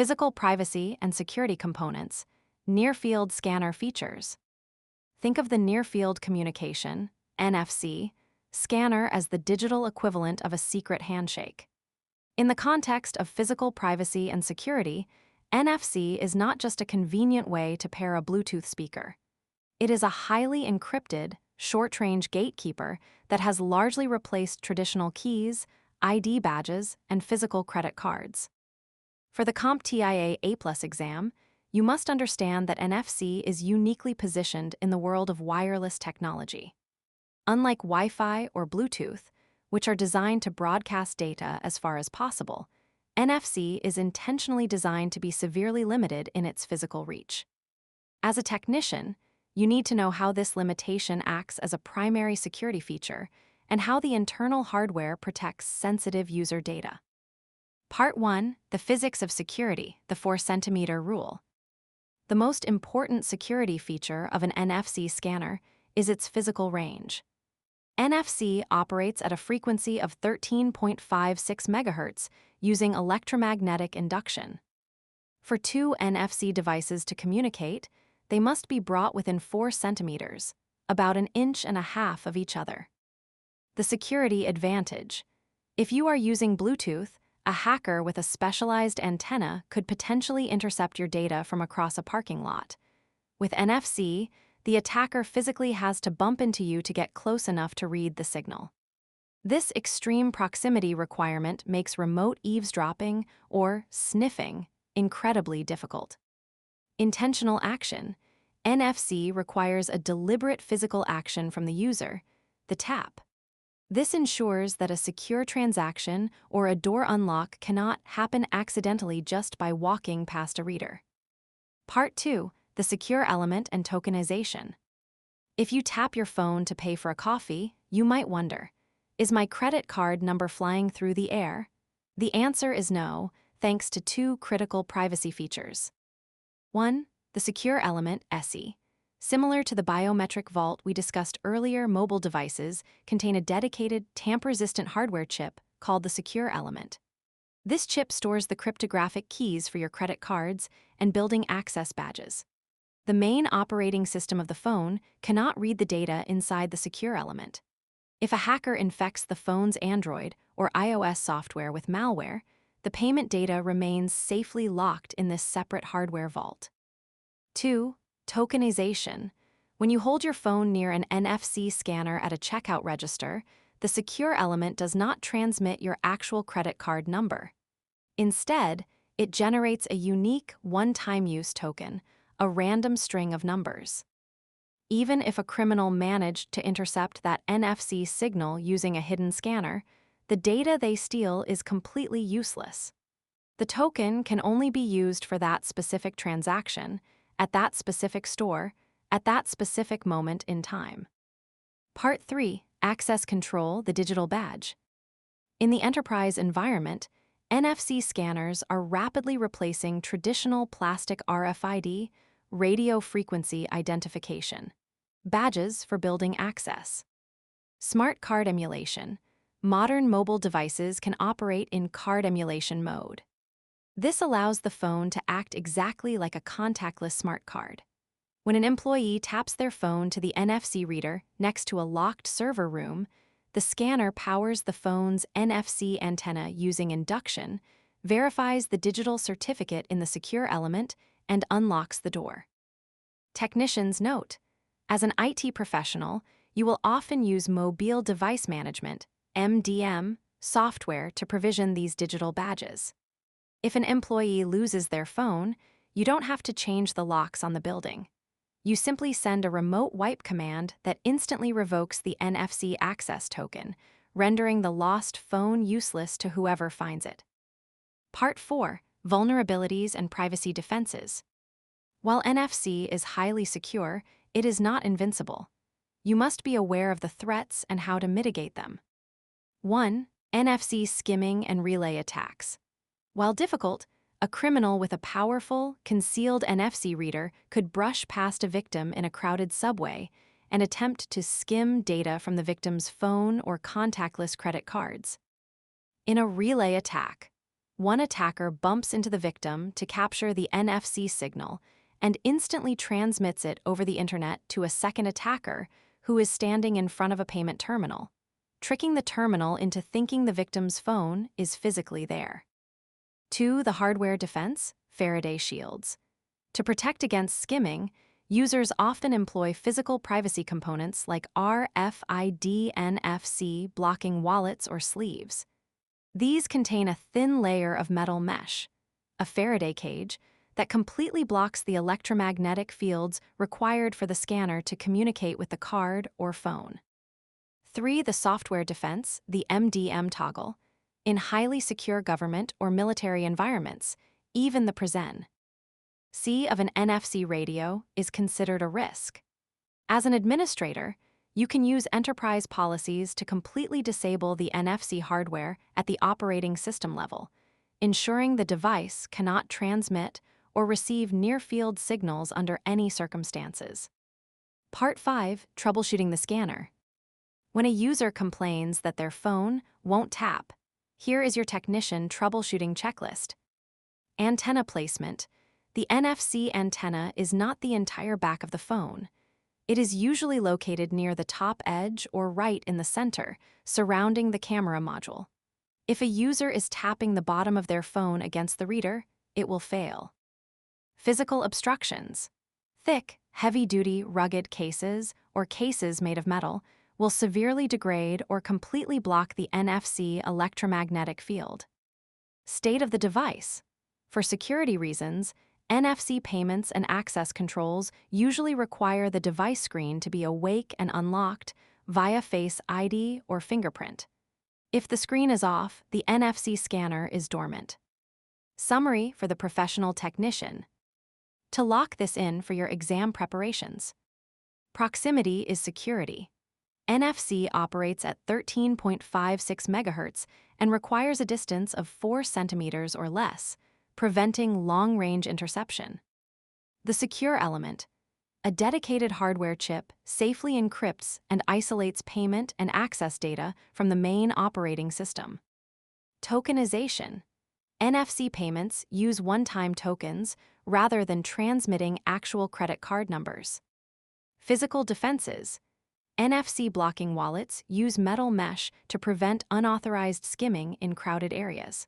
Physical privacy and security components, near-field scanner features. Think of the near-field communication, NFC, scanner as the digital equivalent of a secret handshake. In the context of physical privacy and security, NFC is not just a convenient way to pair a Bluetooth speaker. It is a highly encrypted, short-range gatekeeper that has largely replaced traditional keys, ID badges, and physical credit cards. For the CompTIA A+ exam, you must understand that NFC is uniquely positioned in the world of wireless technology. Unlike Wi-Fi or Bluetooth, which are designed to broadcast data as far as possible, NFC is intentionally designed to be severely limited in its physical reach. As a technician, you need to know how this limitation acts as a primary security feature and how the internal hardware protects sensitive user data. Part 1. The Physics of Security, the 4-centimeter rule. The most important security feature of an NFC scanner is its physical range. NFC operates at a frequency of 13.56 MHz using electromagnetic induction. For two NFC devices to communicate, they must be brought within 4 centimeters, about 1.5 inches of each other. The security advantage. If you are using Bluetooth, a hacker with a specialized antenna could potentially intercept your data from across a parking lot. With NFC, the attacker physically has to bump into you to get close enough to read the signal. This extreme proximity requirement makes remote eavesdropping, or sniffing, incredibly difficult. Intentional action. NFC requires a deliberate physical action from the user, the tap. This ensures that a secure transaction or a door unlock cannot happen accidentally just by walking past a reader. Part 2. The secure element and tokenization. If you tap your phone to pay for a coffee, you might wonder, is my credit card number flying through the air? The answer is no, thanks to two critical privacy features. 1. The secure element, SE. Similar to the biometric vault we discussed earlier, mobile devices contain a dedicated, tamper-resistant hardware chip called the secure element. This chip stores the cryptographic keys for your credit cards and building access badges. The main operating system of the phone cannot read the data inside the secure element. If a hacker infects the phone's Android or iOS software with malware, the payment data remains safely locked in this separate hardware vault. 2. Tokenization. When you hold your phone near an NFC scanner at a checkout register, the secure element does not transmit your actual credit card number. Instead, it generates a unique one-time use token, a random string of numbers. Even if a criminal managed to intercept that NFC signal using a hidden scanner, the data they steal is completely useless. The token can only be used for that specific transaction, at that specific store, at that specific moment in time. Part 3. Access Control, the digital badge. In the enterprise environment, NFC scanners are rapidly replacing traditional plastic RFID, radio frequency identification, badges for building access. Smart card emulation. Modern mobile devices can operate in card emulation mode. This allows the phone to act exactly like a contactless smart card. When an employee taps their phone to the NFC reader next to a locked server room, the scanner powers the phone's NFC antenna using induction, verifies the digital certificate in the secure element, and unlocks the door. Technicians note, as an IT professional, you will often use mobile device management, MDM, software to provision these digital badges. If an employee loses their phone, you don't have to change the locks on the building. You simply send a remote wipe command that instantly revokes the NFC access token, rendering the lost phone useless to whoever finds it. Part 4. Vulnerabilities and privacy defenses. While NFC is highly secure, it is not invincible. You must be aware of the threats and how to mitigate them. 1. NFC skimming and relay attacks. While difficult, a criminal with a powerful, concealed NFC reader could brush past a victim in a crowded subway and attempt to skim data from the victim's phone or contactless credit cards. In a relay attack, one attacker bumps into the victim to capture the NFC signal and instantly transmits it over the internet to a second attacker who is standing in front of a payment terminal, tricking the terminal into thinking the victim's phone is physically there. 2. The hardware defense, Faraday shields. To protect against skimming, users often employ physical privacy components like RFID NFC blocking wallets or sleeves. These contain a thin layer of metal mesh, a Faraday cage, that completely blocks the electromagnetic fields required for the scanner to communicate with the card or phone. 3. The software defense, the MDM toggle. In highly secure government or military environments, even the presence of an NFC radio is considered a risk. As an administrator, you can use enterprise policies to completely disable the NFC hardware at the operating system level, ensuring the device cannot transmit or receive near-field signals under any circumstances. Part 5. Troubleshooting the scanner. When a user complains that their phone won't tap, here is your technician troubleshooting checklist. Antenna placement. The NFC antenna is not the entire back of the phone. It is usually located near the top edge or right in the center, surrounding the camera module. If a user is tapping the bottom of their phone against the reader, it will fail. Physical obstructions. Thick, heavy-duty, rugged cases or cases made of metal will severely degrade or completely block the NFC electromagnetic field. State of the device. For security reasons, NFC payments and access controls usually require the device screen to be awake and unlocked via Face ID or fingerprint. If the screen is off, the NFC scanner is dormant. Summary for the professional technician. To lock this in for your exam preparations. Proximity is security. NFC operates at 13.56 MHz and requires a distance of 4 centimeters or less, preventing long-range interception. The secure element. A dedicated hardware chip safely encrypts and isolates payment and access data from the main operating system. Tokenization. NFC payments use one-time tokens rather than transmitting actual credit card numbers. Physical defenses. NFC blocking wallets use metal mesh to prevent unauthorized skimming in crowded areas.